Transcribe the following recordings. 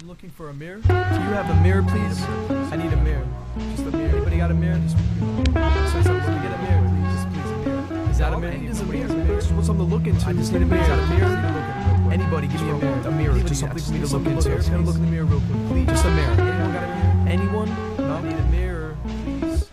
I'm looking for a mirror. Do you have a mirror, please? I need a mirror. Just a mirror. Anybody got a mirror? Just let me get a mirror, please. Just please, a mirror. Is that a mirror? Is a mirror? Just want something to look into. I just need a mirror. Is that a mirror? Anybody, give me a mirror. A mirror. Just something for me to look into. I'm just gonna look in the mirror real quick, please. Just a mirror. Anyone got a mirror? Anyone? No, I need a mirror, please.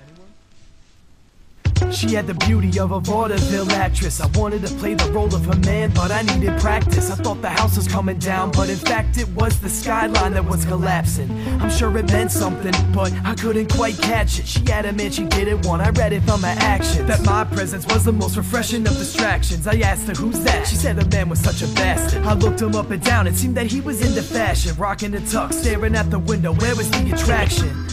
She had the beauty of a vaudeville actress. I wanted to play the role of her man, but I needed practice. I thought the house was coming down, but in fact it was the skyline that was collapsing. I'm sure it meant something, but I couldn't quite catch it. She had a man she didn't want, I read it from her actions, that my presence was the most refreshing of distractions. I asked her, who's that? She said her man was such a bastard. I looked him up and down, it seemed that he was into fashion, rocking the tux, staring at the window, where was the attraction?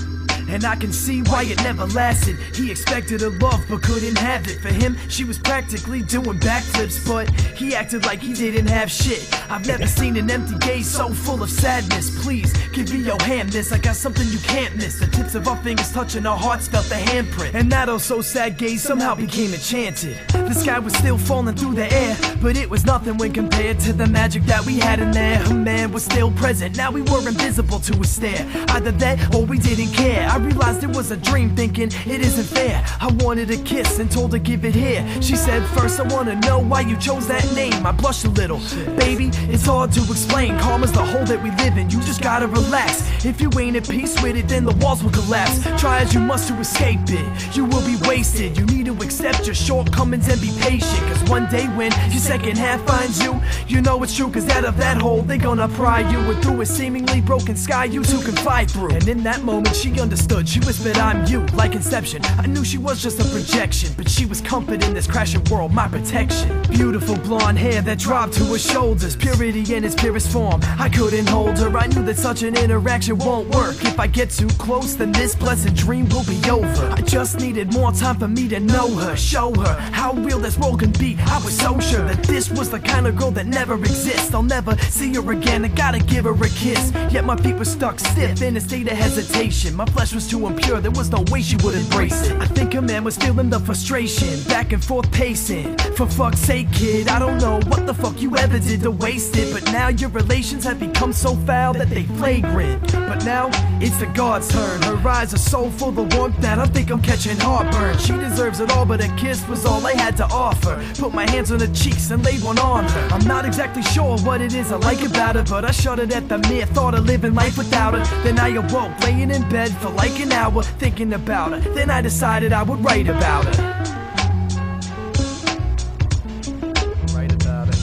And I can see why it never lasted. He expected her love but couldn't have it. For him, she was practically doing backflips, but he acted like he didn't have shit. I've never seen an empty gaze so full of sadness. Please, give me your hand, miss, I got something you can't miss. The tips of our fingers touching our hearts felt the handprint. And that oh so sad gaze somehow became enchanted. The sky was still falling through the air, but it was nothing when compared to the magic that we had in there. Her man was still present, now we were invisible to his stare. Either that or we didn't care. I realized it was a dream, thinking it isn't fair. I wanted a kiss and told her give it here. She said, first I wanna know why you chose that name. I blushed a little. Baby, it's hard to explain. Karma's the hole that we live in, you just gotta relax. If you ain't at peace with it, then the walls will collapse. Try as you must to escape it, you will be wasted. You need to accept your shortcomings and be patient, cause one day when your second half finds you, you know it's true, cause out of that hole they gonna pry you. And through a seemingly broken sky you two can fly through. And in that moment she understood. She whispered, I'm you, like Inception. I knew she was just a projection, but she was comfort in this crashing world, my protection. Beautiful blonde hair that dropped to her shoulders, purity in its purest form. I couldn't hold her, I knew that such an interaction won't work. If I get too close, then this blessed dream will be over. I just needed more time for me to know her, show her how real this world can be. I was so sure that this was the kind of girl that never exists. I'll never see her again, I gotta give her a kiss. Yet my feet were stuck stiff in a state of hesitation. My flesh was too impure, there was no way she would embrace it. I think her man was feeling the frustration, back and forth pacing. For fuck's sake, kid, I don't know what the fuck you ever did to waste it, but now your relations have become so foul that they flagrant. But now it's the God's turn. Her eyes are so full of warmth that I think I'm catching heartburn. She deserves it all, but a kiss was all I had to offer. Put my hands on her cheeks and laid one on her. I'm not exactly sure what it is I like about her, but I shuddered at the mere thought of living life without her. Then I awoke, laying in bed for like an hour, thinking about her. Then I decided I would write about her. Write about it.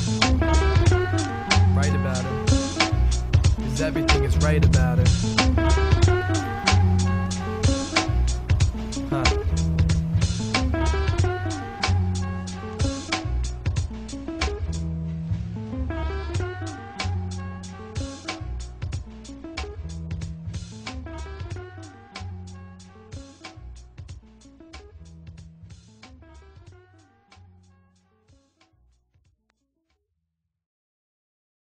Write about it. Cause everything is right about it.